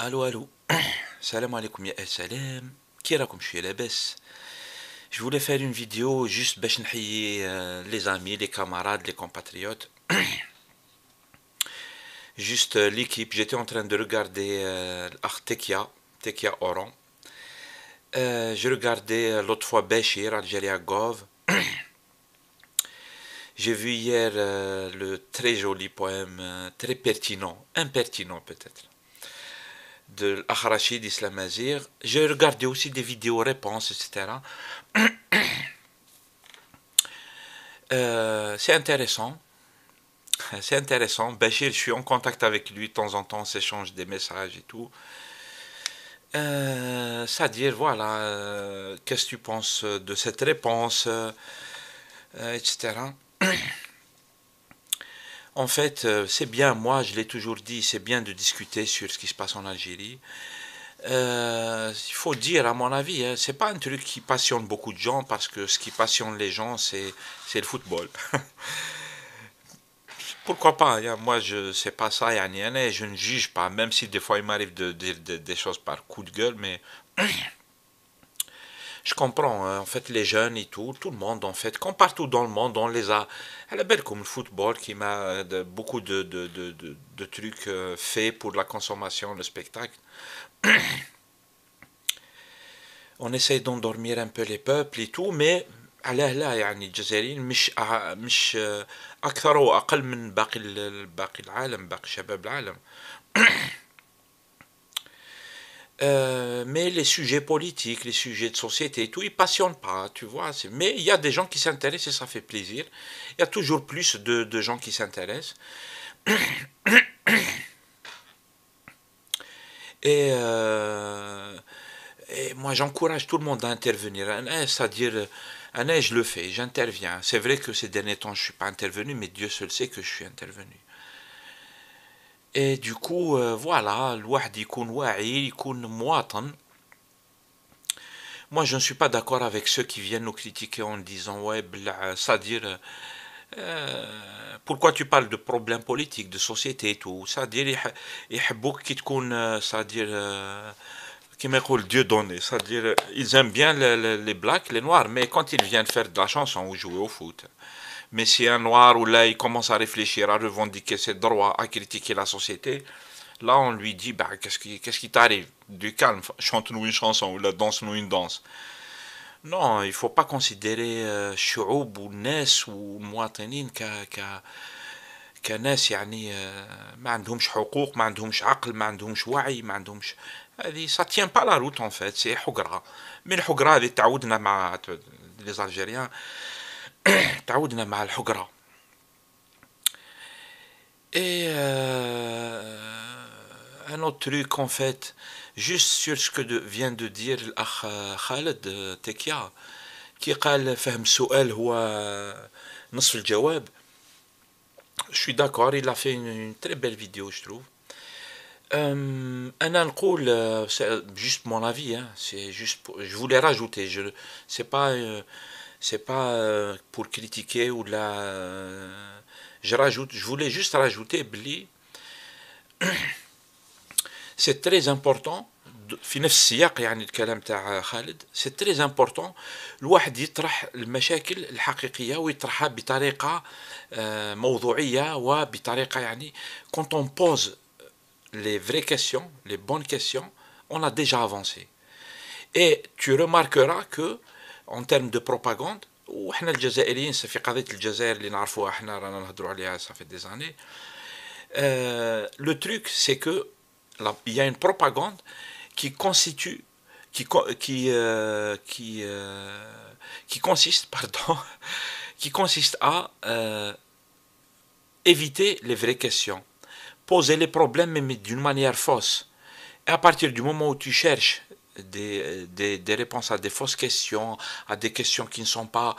Allô, allô. Salam alaikum ya salam. Qui raconte je suis labès. Je voulais faire une vidéo juste باش نحيي les amis, les camarades, les compatriotes. Juste l'équipe. J'étais en train de regarder Tekia, Tekia Oran. Je regardais l'autre fois Béchir, Algérie Gov. J'ai vu hier le très joli poème, très pertinent, impertinent peut-être, de l'Akhrachid Islam Azir. J'ai regardé aussi des vidéos réponses, etc. C'est intéressant. C'est intéressant. Bachir, je suis en contact avec lui de temps en temps, on s'échange des messages et tout. C'est-à-dire, voilà, qu'est-ce que tu penses de cette réponse, etc. En fait, c'est bien, moi je l'ai toujours dit, c'est bien de discuter sur ce qui se passe en Algérie. Il faut dire, à mon avis, hein, c'est pas un truc qui passionne beaucoup de gens parce que ce qui passionne les gens, c'est le football. Pourquoi pas, hein, moi je sais pas ça, yani, je ne juge pas, même si des fois il m'arrive de dire des choses par coup de gueule, mais je comprends, hein, en fait les jeunes et tout le monde en fait, comme partout dans le monde, on les a, à la belle comme le football qui m'a beaucoup de trucs faits pour la consommation, le spectacle. On essaye d'endormir un peu les peuples et tout, mais علاه لا يعني الجزائريين مش أكثر وأقل من باقي العالم باقي شباب العالم. Mais les sujets politiques, les sujets de société et tout, ils passionnent pas, tu vois. Mais il y a des gens qui s'intéressent et ça fait plaisir. Il y a toujours plus de gens qui s'intéressent. Et, euh, et moi, j'encourage tout le monde à intervenir. C'est-à-dire, je le fais, j'interviens. C'est vrai que ces derniers temps, je ne suis pas intervenu, mais Dieu seul sait que je suis intervenu. Et du coup, voilà, الواحد يكون واعي يكون مواطن. Moi, je ne suis pas d'accord avec ceux qui viennent nous critiquer en disant ouais, c'est-à-dire pourquoi tu parles de problèmes politiques, de société et tout. C'est-à-dire يحبوك كي تكون c'est-à-dire كما يقول Dieu donné, c'est-à-dire ils aiment bien les blacks, les noirs, mais quand ils viennent faire de la chanson ou jouer au foot. Mais si un noir ou là il commence à réfléchir, à revendiquer ses droits, à critiquer la société, là on lui dit bah qu'est-ce qui t'arrive? Du calme, chante-nous une chanson ou là danse-nous une danse. Non, il faut pas considérer الشعوب والناس والمواطنين كناس يعني ما عندهمش حقوق ما عندهمش عقل ما عندهمش وعي ما عندهمش هذه ça tient pas la route en fait c'est حقرة من الحقرة هذه تعودنا مع les Algériens تعودنا مع الحقرة et un autre truc en fait juste sur ce que vient de dire الأخ خالد تكيا كي قال فهم السؤال هو نصف الجواب. Je suis d'accord, il a fait une très belle vidéo, je trouve. أنا نقول c'est juste mon avis, hein, c'est juste je voulais rajouter, c'est pas pour critiquer ou la je voulais juste rajouter بلي c'est très important في نفس السياق يعني الكلام تاع خالد c'est très important الواحد يطرح المشاكل الحقيقية ويطرحها بطريقة موضوعية وبطريقة يعني quand on pose les vraies questions, les bonnes questions, on a déjà avancé. Et tu remarqueras que en termes de propagande وحنا الجزائريين في قضية الجزائر اللي نعرفوها احنا رانا نهضروا عليها ça fait des années. Le truc c'est que il y a une propagande qui constitue qui consiste pardon qui consiste à éviter les vraies questions, poser les problèmes mais d'une manière fausse. Et à partir du moment où tu cherches des réponses à des fausses questions, à des questions qui ne sont pas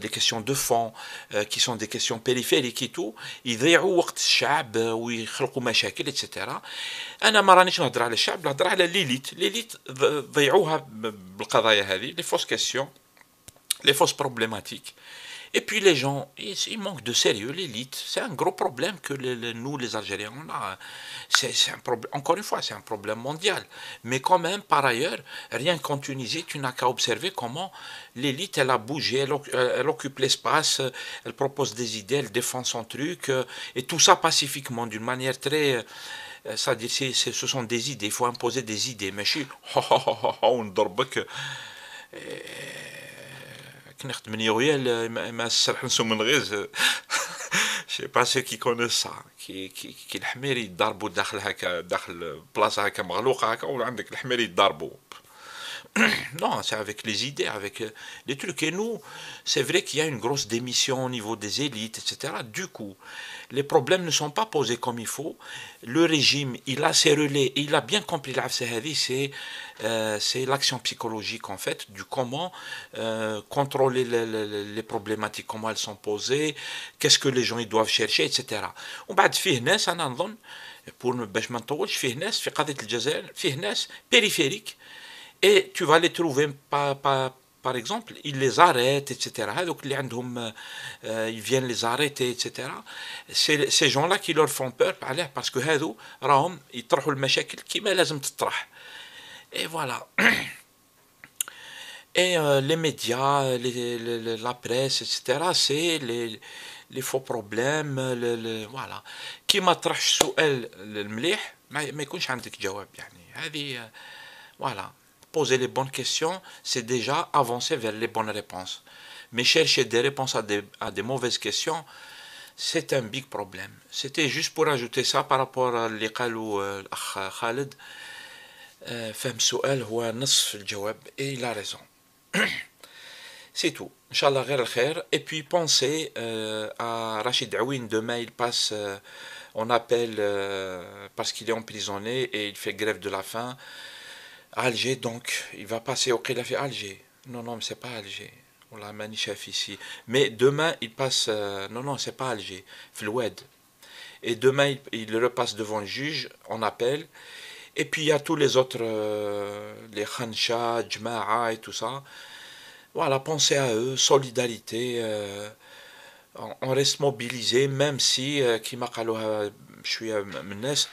des questions de fond, qui sont des questions périphériques et tout, يضيعوا وقت الشعب ويخلقوا مشاكل etc. انا ما رانيش نهضر على الشعب نهضر على ليليت ضيعوها بالقضايا هذه les fausses questions, les fausses problématiques. Et puis les gens, ils manquent de sérieux, l'élite. C'est un gros problème que nous, les Algériens, on a. C'est un problème, encore une fois, c'est un problème mondial. Mais quand même, par ailleurs, rien qu'en Tunisie, tu n'as qu'à observer comment l'élite, elle a bougé, elle occupe l'espace, elle propose des idées, elle défend son truc, et tout ça pacifiquement, d'une manière très... c'est-à-dire, ce sont des idées, il faut imposer des idées. Mais je suis... كنخدم من يويا ما السرح نسو من غيز شي با سو كي كونو سا كي الحمير يضربوا داخل هكا داخل بلاصه هكا مغلوقه هكا وعندك الحمير يضربوا. Non, c'est avec les idées, avec les trucs. Et nous, c'est vrai qu'il y a une grosse démission au niveau des élites, etc. Du coup, les problèmes ne sont pas posés comme il faut. Le régime, il a ses relais, il a bien compris c'est l'action psychologique en fait, du comment contrôler les problématiques, comment elles sont posées, qu'est-ce que les gens ils doivent chercher, etc. وبعد فيه ناس أنا نظن باش ما نطولش فيه ناس في قضية الجزائر فيه ناس périphériques et tu vas les trouver par exemple, ils les arrêtent, etc. Donc, ils viennent les arrêter, etc. C'est ces gens-là qui leur font peur, parce que راهم يطرحوا المشاكل كيما لازم تطرح. Et voilà. Et les médias, la presse, etc., c'est les faux problèmes, voilà. كي ما طرحش سؤال المليح ما يكونش عندك جواب يعني. هذه voilà. Poser les bonnes questions, c'est déjà avancer vers les bonnes réponses. Mais chercher des réponses à des mauvaises questions, c'est un big problème. C'était juste pour ajouter ça par rapport à اللي قالوا الأخ خالد. فهم السؤال هو نصف الجواب et il a raison. C'est tout. Inch'Allah غير الخير. Et puis pensez à Rachid Aouine. Demain il passe en appel parce qu'il est emprisonné et il fait grève de la faim. Alger, donc, il va passer au Khilaf à Alger. Non, non, mais c'est pas Alger. On l'a manichef ici. Mais demain, il passe. Non, non, c'est pas Alger. Floued. Et demain, il repasse devant le juge en appel. Et puis, il y a tous les autres, les Khansha, Jma'a et tout ça. Voilà, pensez à eux, solidarité. On reste mobilisé, même si, كيما قالوها شوية من الناس,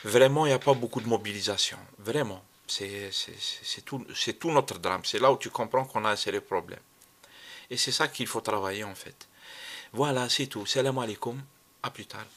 vraiment, il n'y a pas beaucoup de mobilisation. Vraiment. C'est tout notre drame. C'est là où tu comprends qu'on a un sérieux problème. Et c'est ça qu'il faut travailler en fait. Voilà, c'est tout. Salam alaikum. À plus tard.